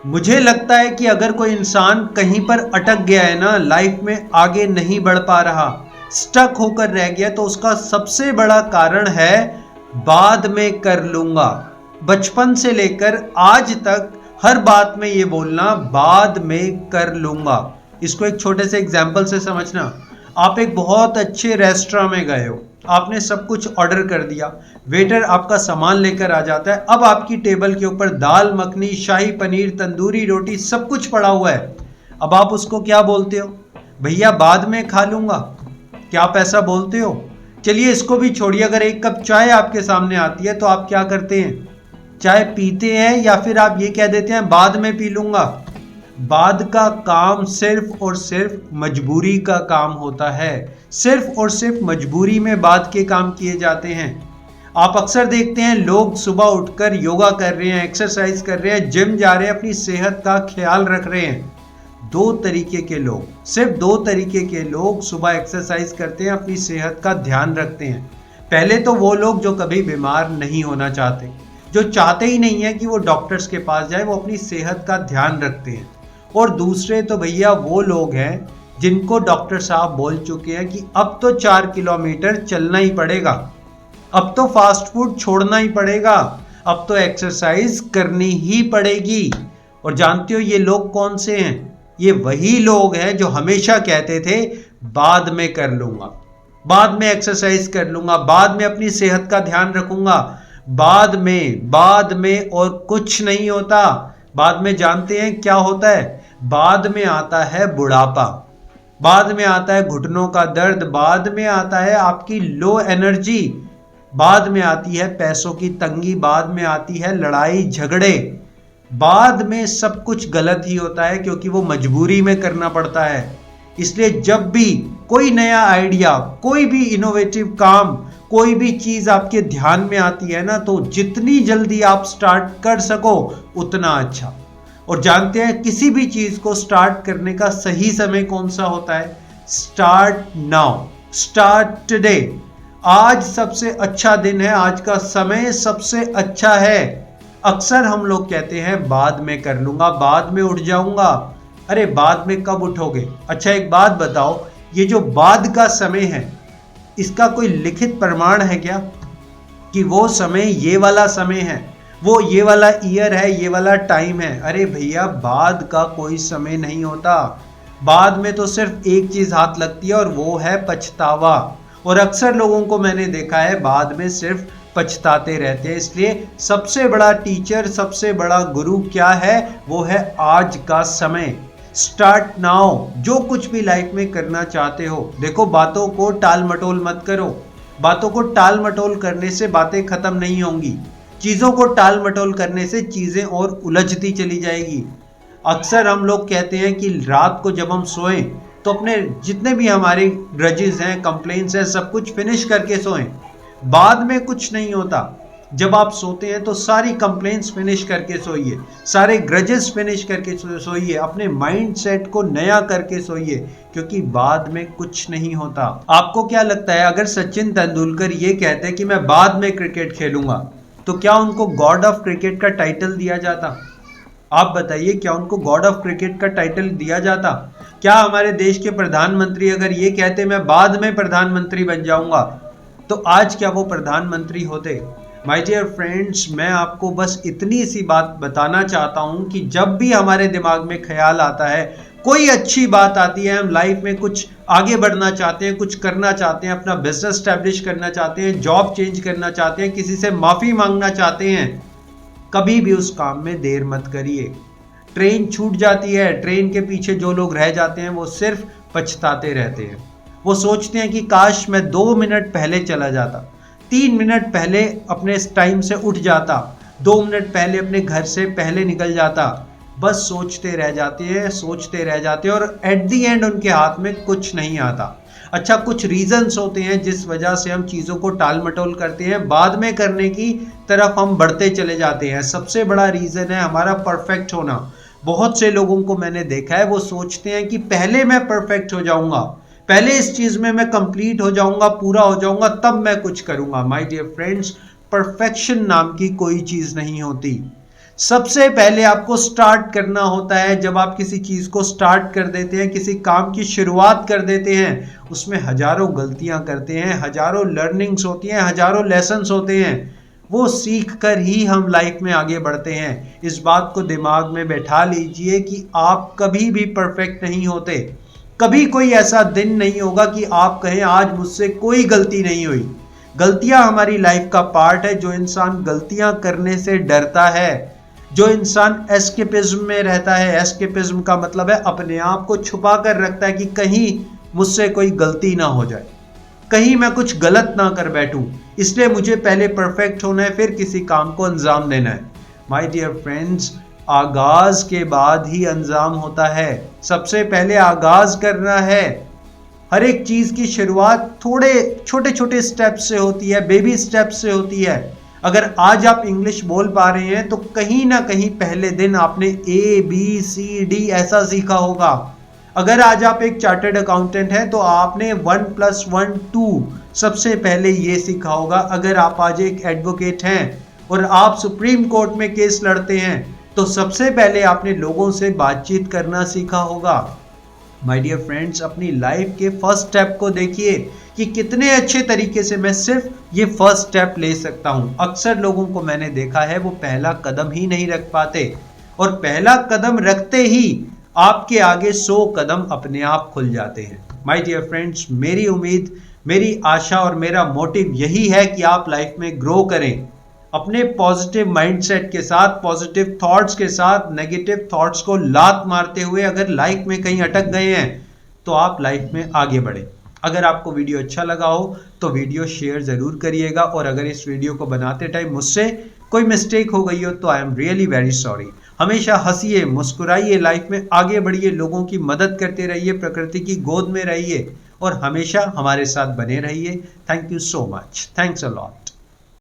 मुझे लगता है कि अगर कोई इंसान कहीं पर अटक गया है ना, लाइफ में आगे नहीं बढ़ पा रहा, स्टक होकर रह गया, तो उसका सबसे बड़ा कारण है बाद में कर लूंगा। बचपन से लेकर आज तक हर बात में ये बोलना बाद में कर लूंगा। इसको एक छोटे से एग्जाम्पल से समझना। आप एक बहुत अच्छे रेस्टोरेंट में गए हो, आपने सब कुछ ऑर्डर कर दिया, वेटर आपका सामान लेकर आ जाता है। अब आपकी टेबल के ऊपर दाल मखनी, शाही पनीर, तंदूरी रोटी सब कुछ पड़ा हुआ है। अब आप उसको क्या बोलते हो? भैया बाद में खा लूंगा। क्या आप ऐसा बोलते हो? चलिए इसको भी छोड़िए, अगर एक कप चाय आपके सामने आती है तो आप क्या करते हैं? चाय पीते हैं या फिर आप ये कह देते हैं बाद में पी लूंगा? बाद का काम सिर्फ और सिर्फ मजबूरी का काम होता है। सिर्फ और सिर्फ मजबूरी में बाद के काम किए जाते हैं। आप अक्सर देखते हैं लोग सुबह उठकर योगा कर रहे हैं, एक्सरसाइज कर रहे हैं, जिम जा रहे हैं, अपनी सेहत का ख्याल रख रहे हैं। दो तरीके के लोग, सिर्फ दो तरीके के लोग सुबह एक्सरसाइज करते हैं, अपनी सेहत का ध्यान रखते हैं। पहले तो वो लोग जो कभी बीमार नहीं होना चाहते, जो चाहते ही नहीं है कि वो डॉक्टर्स के पास जाए, वो अपनी सेहत का ध्यान रखते हैं। और दूसरे तो भैया वो लोग हैं जिनको डॉक्टर साहब बोल चुके हैं कि अब तो 4 किलोमीटर चलना ही पड़ेगा, अब तो फास्ट फूड छोड़ना ही पड़ेगा, अब तो एक्सरसाइज करनी ही पड़ेगी। और जानते हो ये लोग कौन से हैं? ये वही लोग हैं जो हमेशा कहते थे बाद में कर लूंगा, बाद में एक्सरसाइज कर लूंगा, बाद में अपनी सेहत का ध्यान रखूंगा। बाद में और कुछ नहीं होता। बाद में जानते हैं क्या होता है? बाद में आता है बुढ़ापा, बाद में आता है घुटनों का दर्द, बाद में आता है आपकी लो एनर्जी, बाद में आती है पैसों की तंगी, बाद में आती है लड़ाई झगड़े। बाद में सब कुछ गलत ही होता है क्योंकि वो मजबूरी में करना पड़ता है। इसलिए जब भी कोई नया आइडिया, कोई भी इनोवेटिव काम, कोई भी चीज आपके ध्यान में आती है ना, तो जितनी जल्दी आप स्टार्ट कर सको उतना अच्छा। और जानते हैं किसी भी चीज को स्टार्ट करने का सही समय कौन सा होता है? Start now, start today. आज सबसे अच्छा दिन है, आज का समय सबसे अच्छा है। अक्सर हम लोग कहते हैं बाद में कर लूंगा, बाद में उठ जाऊंगा। अरे बाद में कब उठोगे? अच्छा एक बात बताओ, ये जो बाद का समय है इसका कोई लिखित प्रमाण है क्या कि वो समय ये वाला समय है, वो ये वाला ईयर है, ये वाला टाइम है? अरे भैया बाद का कोई समय नहीं होता। बाद में तो सिर्फ एक चीज हाथ लगती है और वो है पछतावा। और अक्सर लोगों को मैंने देखा है बाद में सिर्फ पछताते रहते हैं। इसलिए सबसे बड़ा टीचर, सबसे बड़ा गुरु क्या है? वो है आज का समय। Start now. जो कुछ भी लाइफ में करना चाहते हो, देखो बातों को टाल मटोल मत करो। बातों को टाल मटोल करने से बातें खत्म नहीं होंगी। चीजों को टाल मटोल करने से चीजें और उलझती चली जाएगी। अक्सर हम लोग कहते हैं कि रात को जब हम सोएं तो अपने जितने भी हमारे ग्रजेस हैं, कंप्लेंट्स हैं, सब कुछ फिनिश करके सोएं। बाद में कुछ नहीं होता। जब आप सोते हैं तो सारी कंप्लेंट्स फिनिश करके सोइए, सारे ग्रजेस फिनिश करके सोइए, अपने माइंड सेट को नया करके सोइए, क्योंकि बाद में कुछ नहीं होता। आपको क्या लगता है अगर सचिन तेंदुलकर ये कहते हैं कि मैं बाद में क्रिकेट खेलूंगा, तो क्या उनको गॉड ऑफ क्रिकेट का टाइटल दिया जाता? आप बताइए, क्या उनको गॉड ऑफ क्रिकेट का टाइटल दिया जाता? क्या हमारे देश के प्रधानमंत्री अगर ये कहते मैं बाद में प्रधानमंत्री बन जाऊंगा, तो आज क्या वो प्रधानमंत्री होते? माय डियर फ्रेंड्स, मैं आपको बस इतनी सी बात बताना चाहता हूं कि जब भी हमारे दिमाग में ख्याल आता है, कोई अच्छी बात आती है, हम लाइफ में कुछ आगे बढ़ना चाहते हैं, कुछ करना चाहते हैं, अपना बिजनेस स्टैब्लिश करना चाहते हैं, जॉब चेंज करना चाहते हैं, किसी से माफी मांगना चाहते हैं, कभी भी उस काम में देर मत करिए। ट्रेन छूट जाती है, ट्रेन के पीछे जो लोग रह जाते हैं वो सिर्फ पछताते रहते हैं। वो सोचते हैं कि काश मैं 2 मिनट पहले चला जाता, 3 मिनट पहले अपने टाइम से उठ जाता, 2 मिनट पहले अपने घर से पहले निकल जाता। बस सोचते रह जाते हैं, सोचते रह जाते हैं, और एट दी एंड उनके हाथ में कुछ नहीं आता। अच्छा, कुछ रीजंस होते हैं जिस वजह से हम चीज़ों को टाल मटोल करते हैं, बाद में करने की तरफ हम बढ़ते चले जाते हैं। सबसे बड़ा रीज़न है हमारा परफेक्ट होना। बहुत से लोगों को मैंने देखा है, वो सोचते हैं कि पहले मैं परफेक्ट हो जाऊंगा, पहले इस चीज़ में मैं कंप्लीट हो जाऊंगा, पूरा हो जाऊंगा, तब मैं कुछ करूंगा। माय डियर फ्रेंड्स, परफेक्शन नाम की कोई चीज़ नहीं होती। सबसे पहले आपको स्टार्ट करना होता है। जब आप किसी चीज को स्टार्ट कर देते हैं, किसी काम की शुरुआत कर देते हैं, उसमें हजारों गलतियां करते हैं, हजारों लर्निंग्स होती हैं, हजारों लेसन्स होते हैं। वो सीख कर ही हम लाइफ में आगे बढ़ते हैं। इस बात को दिमाग में बैठा लीजिए कि आप कभी भी परफेक्ट नहीं होते। कभी कोई ऐसा दिन नहीं होगा कि आप कहें आज मुझसे कोई गलती नहीं हुई। गलतियां हमारी लाइफ का पार्ट है। जो इंसान गलतियां करने से डरता है, जो इंसान एस्केपिज्म में रहता है, एस्केपिज्म का मतलब है अपने आप को छुपा कर रखता है कि कहीं मुझसे कोई गलती ना हो जाए, कहीं मैं कुछ गलत ना कर बैठूं, इसलिए मुझे पहले परफेक्ट होना है, फिर किसी काम को अंजाम देना है। माय डियर फ्रेंड्स, आगाज के बाद ही अंजाम होता है। सबसे पहले आगाज करना है। हर एक चीज की शुरुआत थोड़े छोटे छोटे स्टेप्स से होती है, बेबी स्टेप्स से होती है। अगर आज आप इंग्लिश बोल पा रहे हैं तो कहीं ना कहीं पहले दिन आपने ABCD ऐसा सीखा होगा। अगर आज आप एक चार्टर्ड अकाउंटेंट हैं तो आपने 1+1 2 सबसे पहले ये सीखा होगा। अगर आप आज एक एडवोकेट हैं और आप सुप्रीम कोर्ट में केस लड़ते हैं तो सबसे पहले आपने लोगों से बातचीत करना सीखा होगा। माय डियर फ्रेंड्स, अपनी लाइफ के फर्स्ट स्टेप को देखिए कि कितने अच्छे तरीके से मैं सिर्फ ये फर्स्ट स्टेप ले सकता हूं। अक्सर लोगों को मैंने देखा है वो पहला कदम ही नहीं रख पाते, और पहला कदम रखते ही आपके आगे 100 कदम अपने आप खुल जाते हैं। माय डियर फ्रेंड्स, मेरी उम्मीद, मेरी आशा और मेरा मोटिव यही है कि आप लाइफ में ग्रो करें। अपने पॉजिटिव माइंडसेट के साथ, पॉजिटिव थॉट्स के साथ, नेगेटिव थॉट्स को लात मारते हुए अगर लाइफ में कहीं अटक गए हैं तो आप लाइफ में आगे बढ़े। अगर आपको वीडियो अच्छा लगा हो तो वीडियो शेयर ज़रूर करिएगा, और अगर इस वीडियो को बनाते टाइम मुझसे कोई मिस्टेक हो गई हो तो I am really very sorry. हमेशा हंसिए, मुस्कुराइए, लाइफ में आगे बढ़िए, लोगों की मदद करते रहिए, प्रकृति की गोद में रहिए और हमेशा हमारे साथ बने रहिए। Thank you so much. Thanks a lot.